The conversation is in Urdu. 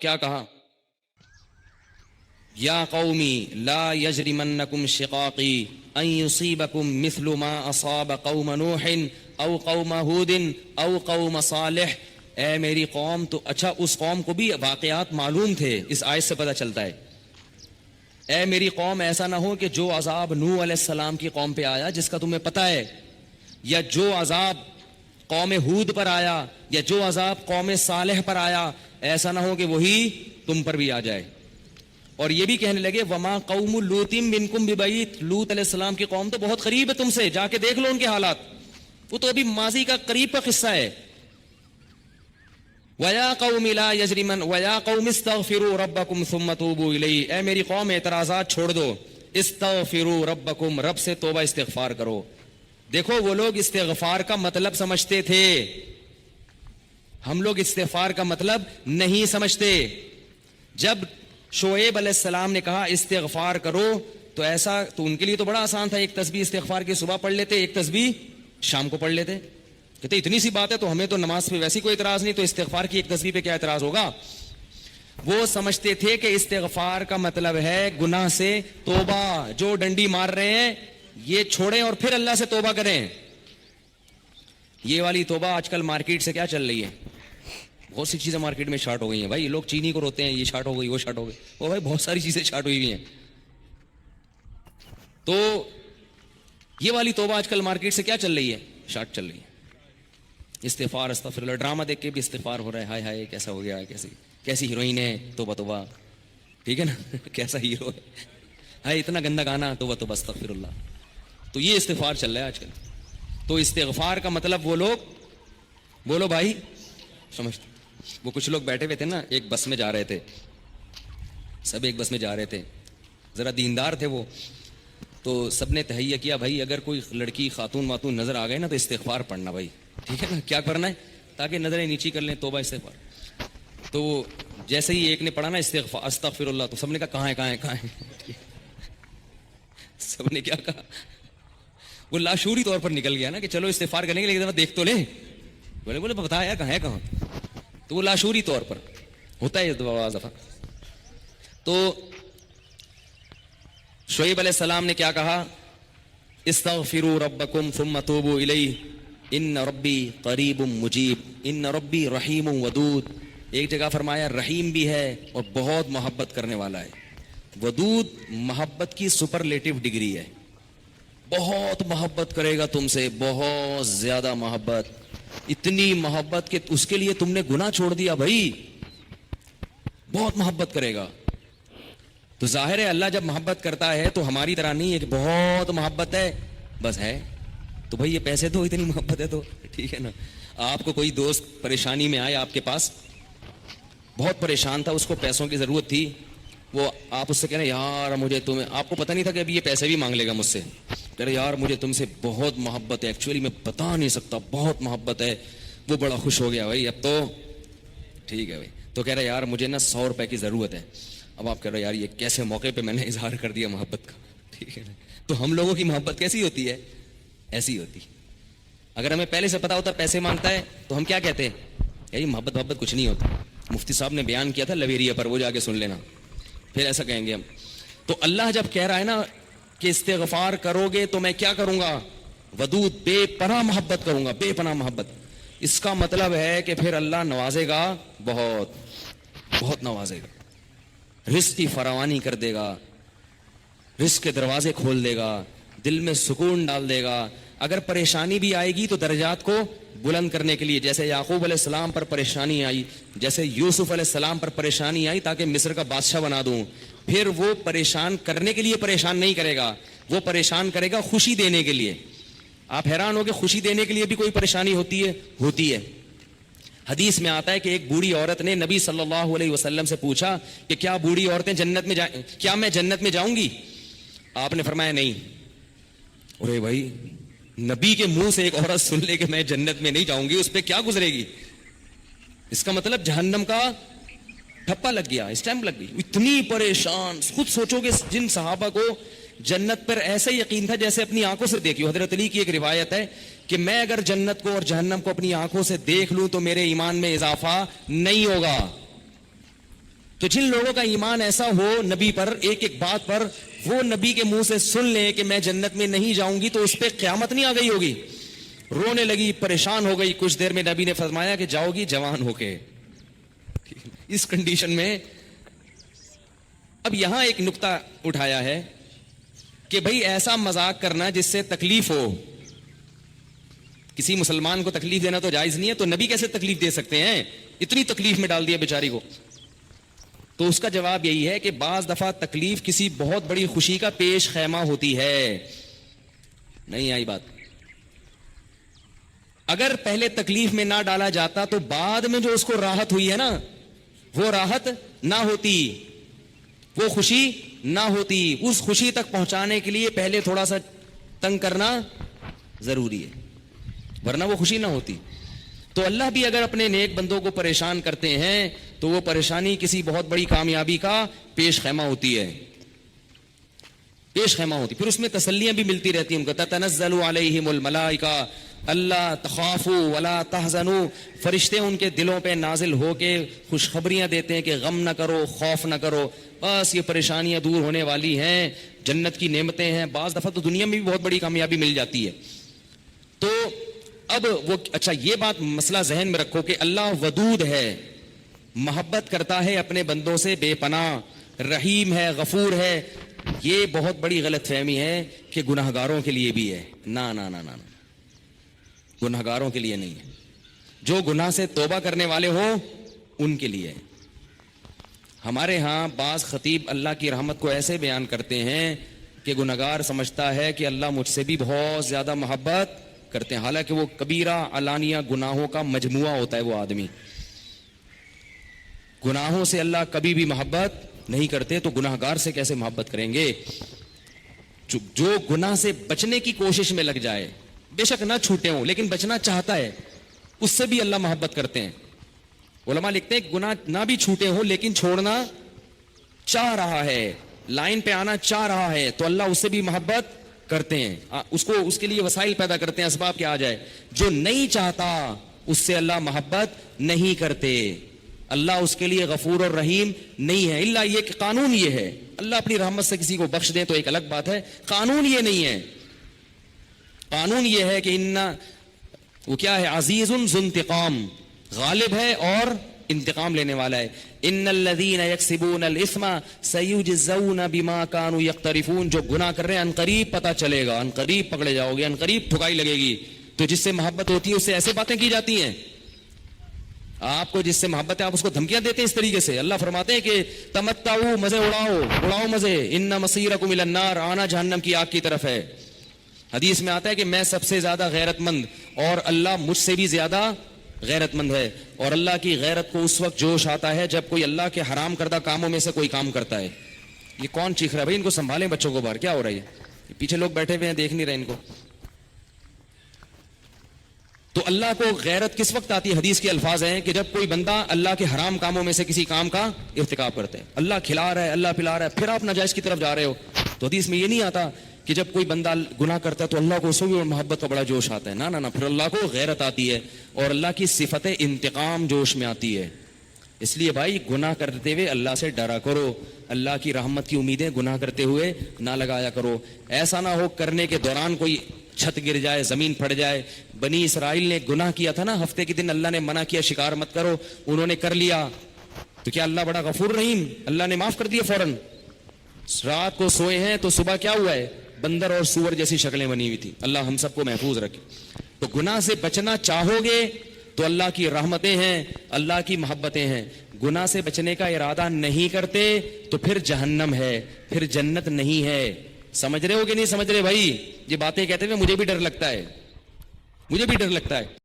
کیا کہا؟ یا قومی لا یجرمنکم شقاقی ان یصیبکم مثل ما اصاب قوم نوح او قوم ہود او قوم صالح. اے میری قوم، تو اچھا اس قوم کو بھی واقعات معلوم تھے، اس آیت سے پتہ چلتا ہے. اے میری قوم، ایسا نہ ہو کہ جو عذاب نوح علیہ السلام کی قوم پہ آیا جس کا تمہیں پتہ ہے، یا جو عذاب قوم ہود پر آیا، یا جو عذاب قوم صالح پر آیا، ایسا نہ ہو کہ وہی تم پر بھی آ جائے. اور یہ بھی کہنے لگے وما قوم لوط منکم ببعید، لوط علیہ السلام کی قوم تو بہت قریب ہے تم سے، جا کے دیکھ لو ان کے حالات، وہ تو ابھی ماضی کا قریب کا قصہ ہے. وَيَا قَوْمِ لَا يَجْرِمَنْ وَيَا قَوْمِ اسْتَغْفِرُوا رَبَّكُمْ ثُمَّ تُوبُوا إِلَيْهِ. اے میری قوم، اعتراضات چھوڑ دو، استغفروا ربکم، رب سے توبہ استغفار کرو. دیکھو وہ لوگ استغفار کا مطلب سمجھتے تھے، ہم لوگ استغفار کا مطلب نہیں سمجھتے. جب شعیب علیہ السلام نے کہا استغفار کرو تو ایسا تو ان کے لیے تو بڑا آسان تھا، ایک تسبیح استغفار کی صبح پڑھ لیتے، ایک تسبیح شام کو پڑھ لیتے. کہتے اتنی سی بات ہے تو ہمیں تو نماز پہ ویسی کوئی اعتراض نہیں، تو استغفار کی ایک تسبیح پہ کیا اعتراض ہوگا. وہ سمجھتے تھے کہ استغفار کا مطلب ہے گناہ سے توبہ، جو ڈنڈی مار رہے ہیں یہ چھوڑیں اور پھر اللہ سے توبہ کریں. یہ والی توبہ آج کل مارکیٹ سے کیا چل رہی ہے، بہت سی چیزیں مارکیٹ میں شارٹ ہو گئی ہیں. بھائی لوگ چینی کو روتے ہیں، یہ شارٹ ہو گئی، وہ شارٹ ہو گئی، وہ بھائی بہت ساری چیزیں شارٹ ہوئی ہوئی ہیں. تو یہ والی توبہ آج کل مارکیٹ سے کیا چل رہی ہے، شارٹ چل رہی ہے. استغفار استغفر اللہ، ڈرامہ دیکھ کے بھی استغفار ہو رہا ہے، ہائے ہائے کیسا ہو گیا، کیسی ہیروئن ہے، توبہ توبہ، ٹھیک ہے نا کیسا ہیرو ہے، ہائے اتنا گندا گانا، توبہ توبہ استغفر اللہ. تو یہ استغفار چل رہا ہے آج کل. تو استغفار کا مطلب وہ لوگ، بولو بھائی سمجھتے. وہ کچھ لوگ بیٹھے ہوئے تھے نا، ایک بس میں جا رہے تھے، سب ایک بس میں جا رہے تھے، ذرا دیندار تھے وہ، تو سب نے تہیہ کیا بھائی اگر کوئی لڑکی خاتون واتون نظر آ گئے نا تو استغفار پڑھنا بھائی، ٹھیک ہے نا، کیا کرنا ہے تاکہ نظریں نیچی کر لیں، توبہ استغفار. تو جیسے ہی ایک نے پڑھا نا استغفار استغفر اللہ، تو سب نے کہا کہاں ہے کہاں ہے کہاں ہے سب نے کیا کہا، وہ لاشعوری طور پر نکل گیا نا کہ چلو استغفار کرنے کے لیے ذرا دیکھ تو لیں، بولے بتا یار کہاں ہے کہاں. تو وہ لاشعوری طور پر ہوتا ہے بعض دفعہ. تو شعیب علیہ السلام نے کیا کہا، استغفروا ربکم ثم توبوا الیہ ان ربی قریب مجیب ان ربی رحیم ودود. ایک جگہ فرمایا رحیم بھی ہے اور بہت محبت کرنے والا ہے. ودود محبت کی سپرلیٹو ڈگری ہے، بہت محبت کرے گا تم سے، بہت زیادہ محبت، اتنی محبت کہ اس کے لیے تم نے گناہ چھوڑ دیا بھائی، بہت محبت کرے گا. تو ظاہر ہے اللہ جب محبت کرتا ہے تو ہماری طرح نہیں ہے کہ بہت محبت ہے بس ہے تو بھائی یہ پیسے دو، اتنی محبت ہے تو ٹھیک ہے نا. آپ کو کوئی دوست پریشانی میں آئے، آپ کے پاس بہت پریشان تھا، اس کو پیسوں کی ضرورت تھی، وہ آپ اس سے کہہ رہے ہیں یار مجھے تمہیں، آپ کو پتہ نہیں تھا کہ ابھی یہ پیسے بھی مانگ لے گا مجھ سے، کہہ رہے یار مجھے تم سے بہت محبت ہے، ایکچولی میں بتا نہیں سکتا بہت محبت ہے. وہ بڑا خوش ہو گیا بھائی اب تو ٹھیک ہے بھائی. تو کہہ رہے یار مجھے نا 100 روپے کی ضرورت ہے. اب آپ کہہ رہے یار یہ کیسے موقع پہ میں نے اظہار کر دیا محبت کا، ٹھیک ہے نا. تو ہم لوگوں کی محبت کیسی ہوتی ہے، ایسی ہوتی. اگر ہمیں پہلے سے پتا ہوتا پیسے مانگتا ہے تو ہم کیا کہتے ہیں، یار محبت کچھ نہیں ہوتا. مفتی صاحب نے بیان کیا تھا لویریا پر، وہ جا کے سن لینا، پھر ایسا کہیں گے ہم. تو اللہ جب کہہ رہا ہے نا کہ استغفار کرو گے تو میں کیا کروں گا، ودود بے پناہ محبت کروں گا، بے پناہ محبت. اس کا مطلب ہے کہ پھر اللہ نوازے گا، بہت بہت نوازے گا، رزق کی فراوانی کر دے گا، رزق کے دروازے کھول دے گا، دل میں سکون ڈال دے گا. اگر پریشانی بھی آئے گی تو درجات کو بلند کرنے کے لیے، جیسے یعقوب علیہ السلام پر پریشانی آئی، جیسے یوسف علیہ السلام پر پریشانی آئی تاکہ مصر کا بادشاہ بنا دوں، پھر وہ پریشان کرنے کے لیے پریشان نہیں کرے گا، وہ پریشان کرے گا خوشی دینے کے لیے. آپ حیران ہو کہ خوشی دینے کے لیے بھی کوئی پریشانی ہوتی ہے. حدیث میں آتا ہے کہ ایک بوڑھی عورت نے نبی صلی اللہ علیہ وسلم سے پوچھا کہ کیا بوڑھی عورتیں جنت میں کیا میں جنت میں جاؤں گی؟ آپ نے فرمایا نہیں. ارے بھائی نبی کے منہ سے ایک عورت سن لے کہ میں جنت میں نہیں جاؤں گی، اس پہ کیا گزرے گی؟ اس کا مطلب جہنم کا ٹھپا لگ گیا، اسٹیمپ لگ گئی. اتنی پریشان، خود سوچو کہ جن صحابہ کو جنت پر ایسا یقین تھا جیسے اپنی آنکھوں سے دیکھی. حضرت علی کی ایک روایت ہے کہ میں اگر جنت کو اور جہنم کو اپنی آنکھوں سے دیکھ لوں تو میرے ایمان میں اضافہ نہیں ہوگا. تو جن لوگوں کا ایمان ایسا ہو نبی پر ایک ایک بات پر وہ نبی کے منہ سے سن لیں کہ میں جنت میں نہیں جاؤں گی تو اس پہ قیامت نہیں آ گئی ہوگی, رونے لگی, پریشان ہو گئی, کچھ دیر میں نبی نے فرمایا کہ جاؤ گی جوان ہو کے. اس کنڈیشن میں اب یہاں ایک نقطہ اٹھایا ہے کہ بھئی ایسا مذاق کرنا جس سے تکلیف ہو, کسی مسلمان کو تکلیف دینا تو جائز نہیں ہے, تو نبی کیسے تکلیف دے سکتے ہیں؟ اتنی تکلیف میں ڈال دیا بیچاری کو. تو اس کا جواب یہی ہے کہ بعض دفعہ تکلیف کسی بہت بڑی خوشی کا پیش خیمہ ہوتی ہے. نہیں آئی بات؟ اگر پہلے تکلیف میں نہ ڈالا جاتا تو بعد میں جو اس کو راحت ہوئی ہے نا, وہ راحت نہ ہوتی, وہ خوشی نہ ہوتی. اس خوشی تک پہنچانے کے لیے پہلے تھوڑا سا تنگ کرنا ضروری ہے, ورنہ وہ خوشی نہ ہوتی. تو اللہ بھی اگر اپنے نیک بندوں کو پریشان کرتے ہیں تو وہ پریشانی کسی بہت بڑی کامیابی کا پیش خیمہ ہوتی ہے, پیش خیمہ ہوتی. پھر اس میں تسلیاں بھی ملتی رہتی ہیں. تتنزل علیہم الملائکہ اللہ تخافوا ولا تحزنوا, فرشتے ان کے دلوں پہ نازل ہو کے خوشخبریاں دیتے ہیں کہ غم نہ کرو, خوف نہ کرو, بس یہ پریشانیاں دور ہونے والی ہیں, جنت کی نعمتیں ہیں. بعض دفعہ تو دنیا میں بھی بہت بڑی کامیابی مل جاتی ہے. تو اب وہ اچھا یہ بات مسئلہ ذہن میں رکھو کہ اللہ ودود ہے, محبت کرتا ہے اپنے بندوں سے بے پناہ, رحیم ہے, غفور ہے. یہ بہت بڑی غلط فہمی ہے کہ گناہگاروں کے لیے بھی ہے. نا نا نا نا, گناہگاروں کے لیے نہیں ہے. جو گناہ سے توبہ کرنے والے ہوں ان کے لیے. ہمارے ہاں بعض خطیب اللہ کی رحمت کو ایسے بیان کرتے ہیں کہ گناہگار سمجھتا ہے کہ اللہ مجھ سے بھی بہت زیادہ محبت کرتے ہیں, حالانکہ وہ کبیرہ علانیہ گناہوں کا مجموعہ ہوتا ہے. وہ آدمی گناہوں سے اللہ کبھی بھی محبت نہیں کرتے, تو گناہگار سے کیسے محبت کریں گے؟ جو گناہ سے بچنے کی کوشش میں لگ جائے, بے شک نہ چھوٹے ہوں لیکن بچنا چاہتا ہے, اس سے بھی اللہ محبت کرتے ہیں. علماء لکھتے ہیں گناہ نہ بھی چھوٹے ہوں لیکن چھوڑنا چاہ رہا ہے, لائن پہ آنا چاہ رہا ہے, تو اللہ اس سے بھی محبت کرتے ہیں. اس کے لیے وسائل پیدا کرتے ہیں, اسباب کیا آ جائے. جو نہیں چاہتا اس سے اللہ محبت نہیں کرتے. اللہ اس کے لیے غفور اور رحیم نہیں ہے. اللہ یہ کہ قانون یہ ہے, اللہ اپنی رحمت سے کسی کو بخش دے تو ایک الگ بات ہے, قانون یہ نہیں ہے. قانون یہ ہے کہ وہ کیا ہے, عزیز ذو انتقام, غالب ہے اور انتقام لینے والا ہے. ان الذين يكسبون الاثم سيجزون بما كانوا يقترفون, جو گناہ کر رہے ہیں عنقریب پتہ چلے گا, عنقریب پکڑے جاؤ گے, عنقریب ٹھکائی لگے گی. تو جس سے محبت ہوتی ہے اس سے ایسے باتیں کی جاتی ہیں. آپ کو جس سے محبت ہے آپ اس کو دھمکیاں دیتے ہیں اس طریقے سے. اللہ فرماتے ہیں کہ تمتعوا, مزے اڑاؤ مزے, ان مصیرکم الی النار, آنا جہنم کی آگ کی طرف ہے. حدیث میں آتا ہے کہ میں سب سے زیادہ غیرت مند اور اللہ مجھ سے بھی زیادہ غیرت مند ہے. اور اللہ کی غیرت کو اس وقت جوش آتا ہے جب کوئی اللہ کے حرام کردہ کاموں میں سے کوئی کام کرتا ہے. یہ کون چیخ رہا ہے بھائی؟ ان کو سنبھالیں بچوں کو باہر, کیا ہو رہا ہے؟ پیچھے لوگ بیٹھے ہوئے ہیں دیکھ نہیں رہے ان کو. تو اللہ کو غیرت کس وقت آتی ہے؟ حدیث کے الفاظ ہیں کہ جب کوئی بندہ اللہ کے حرام کاموں میں سے کسی کام کا ارتکاب کرتا ہے. اللہ کھلا رہا ہے, اللہ پلا رہا ہے, پھر آپ ناجائز کی طرف جا رہے ہو. تو حدیث میں یہ نہیں آتا کہ جب کوئی بندہ گناہ کرتا ہے تو اللہ کو اس بھی محبت کا بڑا جوش آتا ہے. نہ پھر اللہ کو غیرت آتی ہے اور اللہ کی صفت انتقام جوش میں آتی ہے. اس لیے بھائی گناہ کرتے ہوئے اللہ سے ڈرا کرو, اللہ کی رحمت کی امیدیں گناہ کرتے ہوئے نہ لگایا کرو. ایسا نہ ہو کرنے کے دوران کوئی چھت گر جائے, زمین پھٹ جائے. بنی اسرائیل نے گناہ کیا تھا نا, ہفتے کے دن اللہ نے منع کیا شکار مت کرو, انہوں نے کر لیا, تو کیا اللہ بڑا غفور رحیم, اللہ نے معاف کر دیا فوراً. رات کو سوئے ہیں تو صبح کیا ہوا ہے, بندر اور سور جیسی شکلیں بنی ہوئی تھی. اللہ ہم سب کو محفوظ رکھے. تو گناہ سے بچنا چاہو گے تو اللہ کی رحمتیں ہیں, اللہ کی محبتیں ہیں. گناہ سے بچنے کا ارادہ نہیں کرتے تو پھر جہنم ہے, پھر جنت نہیں ہے. سمجھ رہے ہو کہ نہیں سمجھ رہے بھائی؟ یہ باتیں کہتے ہوئے مجھے بھی ڈر لگتا ہے, مجھے بھی ڈر لگتا ہے.